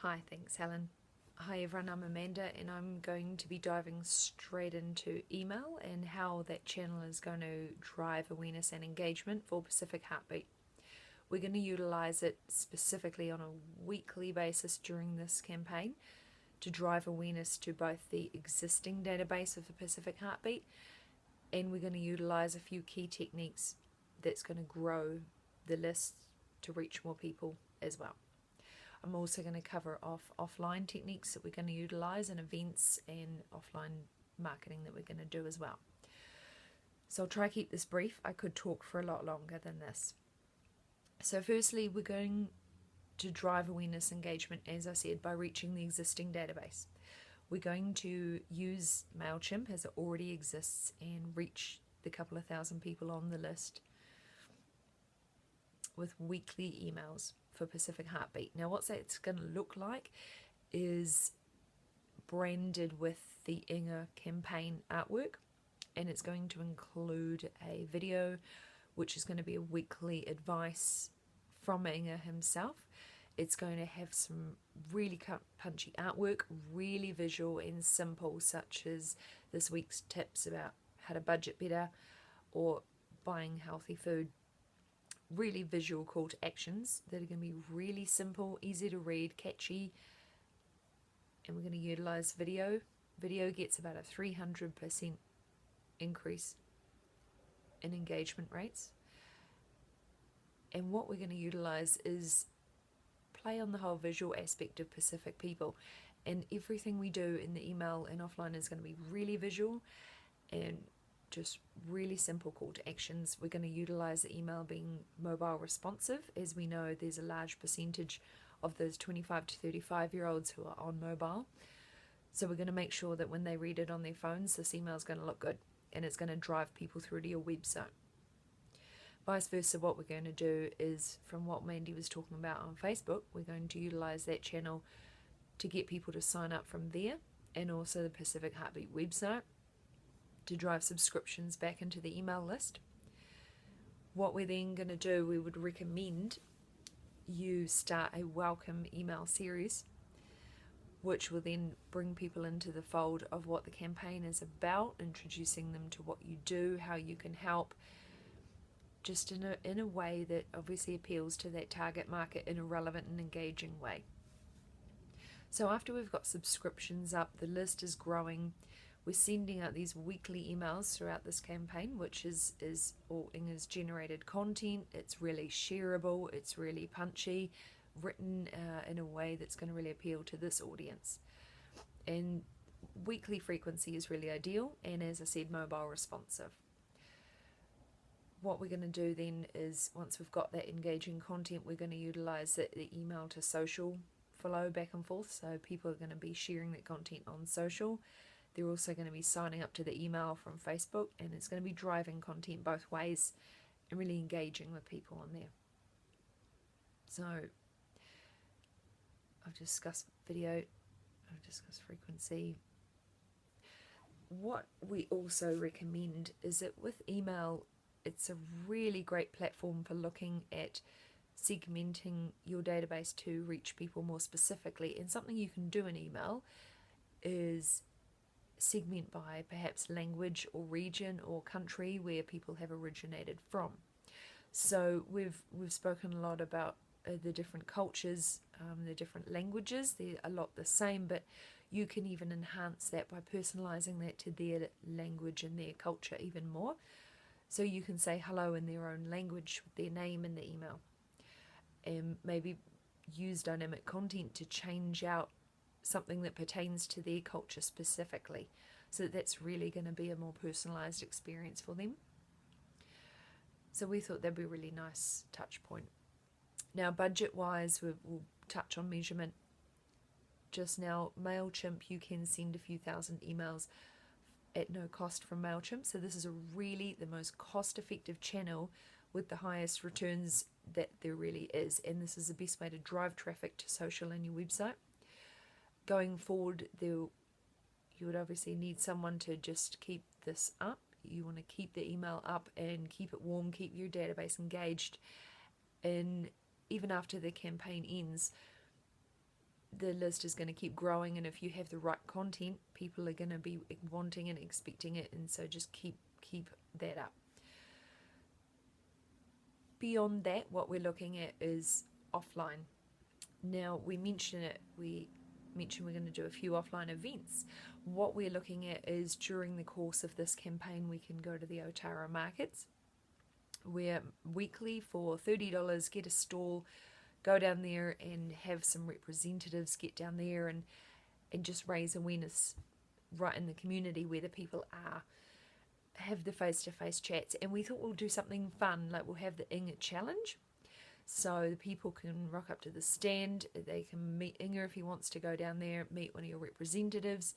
Hi, thanks, Helen. Hi, everyone. I'm Amanda, and I'm going to be diving straight into email and how that channel is going to drive awareness and engagement for Pacific Heartbeat. We're going to utilize it specifically on a weekly basis during this campaign to drive awareness to both the existing database of the Pacific Heartbeat, and we're going to utilize a few key techniques that's going to grow the list to reach more people as well. I'm also going to cover off offline techniques that we're going to utilize in events and offline marketing that we're going to do as well. So I'll try to keep this brief. I could talk for a lot longer than this. So firstly, we're going to drive awareness engagement, as I said, by reaching the existing database. We're going to use MailChimp as it already exists and reach the couple of thousand people on the list with weekly emails for Pacific Heartbeat. Now, what that's going to look like is branded with the Inga campaign artwork, and it's going to include a video which is going to be a weekly advice from Inga himself. It's going to have some really punchy artwork, really visual and simple, such as this week's tips about how to budget better or buying healthy food. Really visual call to actions that are going to be really simple, easy to read, catchy, and we're going to utilize video. Video gets about a 300% increase in engagement rates, and what we're going to utilize is play on the whole visual aspect of Pacific people, and everything we do in the email and offline is going to be really visual and just really simple call to actions. We're going to utilize the email being mobile responsive, as we know there's a large percentage of those 25 to 35-year-olds who are on mobile. So we're going to make sure that when they read it on their phones, this email is going to look good and it's going to drive people through to your website. Vice versa, what we're going to do is, from what Mandy was talking about on Facebook, we're going to utilize that channel to get people to sign up from there, and also the Pacific Heartbeat website, to drive subscriptions back into the email list. What we're then going to do, we would recommend you start a welcome email series, which will then bring people into the fold of what the campaign is about, introducing them to what you do, how you can help, just in a way that obviously appeals to that target market in a relevant and engaging way. So after we've got subscriptions up, the list is growing, we're sending out these weekly emails throughout this campaign, which is all Inga's generated content. It's really shareable, it's really punchy, written in a way that's going to really appeal to this audience. And weekly frequency is really ideal, and as I said, mobile responsive. What we're going to do then is, once we've got that engaging content, we're going to utilize the email to social flow back and forth. So people are going to be sharing that content on social. They're also going to be signing up to the email from Facebook, and it's going to be driving content both ways and really engaging with people on there. So I've discussed video, I've discussed frequency. What we also recommend is that with email, it's a really great platform for looking at segmenting your database to reach people more specifically. And something you can do in email is segment by perhaps language or region or country where people have originated from. So we've spoken a lot about the different cultures, the different languages. They're a lot the same, but you can even enhance that by personalizing that to their language and their culture even more. So you can say hello in their own language with their name in the email, and maybe use dynamic content to change out something that pertains to their culture specifically, so that's really going to be a more personalized experience for them. So we thought that'd be a really nice touch point. Now, budget wise, we'll touch on measurement just now. MailChimp, you can send a few thousand emails at no cost from MailChimp, so this is really the most cost effective channel with the highest returns that there really is, and this is the best way to drive traffic to social and your website. Going forward, you would obviously need someone to just keep this up. You want to keep the email up and keep it warm, keep your database engaged, and even after the campaign ends, the list is going to keep growing, and if you have the right content, people are going to be wanting and expecting it, and so just keep that up. Beyond that, what we're looking at is offline. Now, we mentioned we're going to do a few offline events. What we're looking at is during the course of this campaign, we can go to the Otara markets, where weekly for $30, get a stall, go down there and have some representatives get down there and just raise awareness right in the community where the people are. Have the face-to-face chats, and we thought we'll do something fun, like we'll have the Inga challenge. So the people can rock up to the stand, they can meet Inga if he wants to go down there, meet one of your representatives.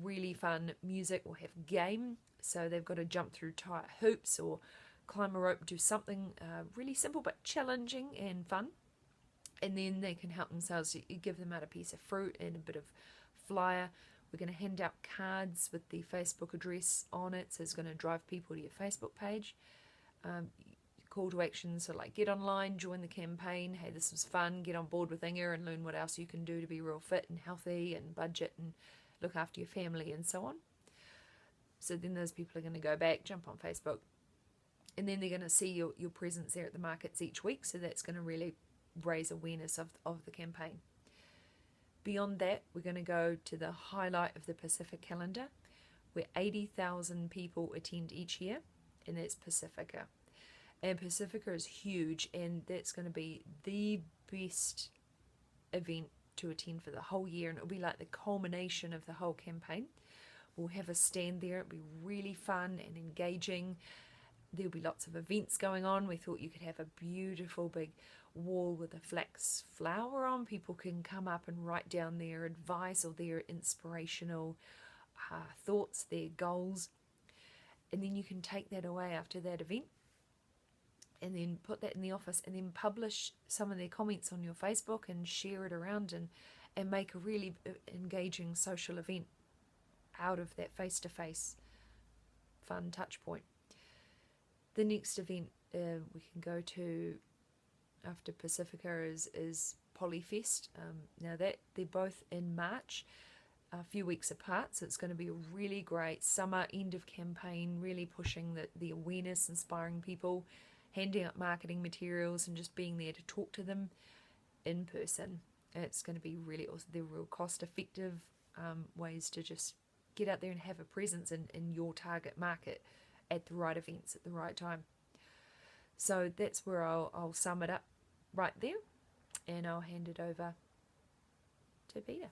Really fun music. We'll have game, so they've got to jump through tight hoops or climb a rope, do something really simple but challenging and fun. And then they can help themselves. You give them out a piece of fruit and a bit of flyer. We're going to hand out cards with the Facebook address on it, so it's going to drive people to your Facebook page. Call to action, so like get online, join the campaign. Hey, this was fun. Get on board with Inga and learn what else you can do to be real fit and healthy and budget and look after your family and so on. So then those people are going to go back, jump on Facebook, and then they're going to see your presence there at the markets each week. So that's going to really raise awareness of the campaign. Beyond that, we're going to go to the highlight of the Pacific calendar, where 80,000 people attend each year, and that's Pacifica. And Pacifica is huge, and that's going to be the best event to attend for the whole year, and it'll be like the culmination of the whole campaign. We'll have a stand there. It'll be really fun and engaging. There'll be lots of events going on. We thought you could have a beautiful big wall with a flax flower on. People can come up and write down their advice or their inspirational thoughts, their goals. And then you can take that away after that event and then put that in the office and then publish some of their comments on your Facebook and share it around and make a really engaging social event out of that face-to-face fun touch point. The next event we can go to after Pacifica is Polyfest. Now that they're both in March, a few weeks apart, so it's going to be a really great summer end of campaign, really pushing the awareness, inspiring people, handing out marketing materials and just being there to talk to them in person. It's going to be really awesome. They're real cost-effective ways to just get out there and have a presence in your target market at the right events at the right time. So that's where I'll sum it up right there, and I'll hand it over to Peter.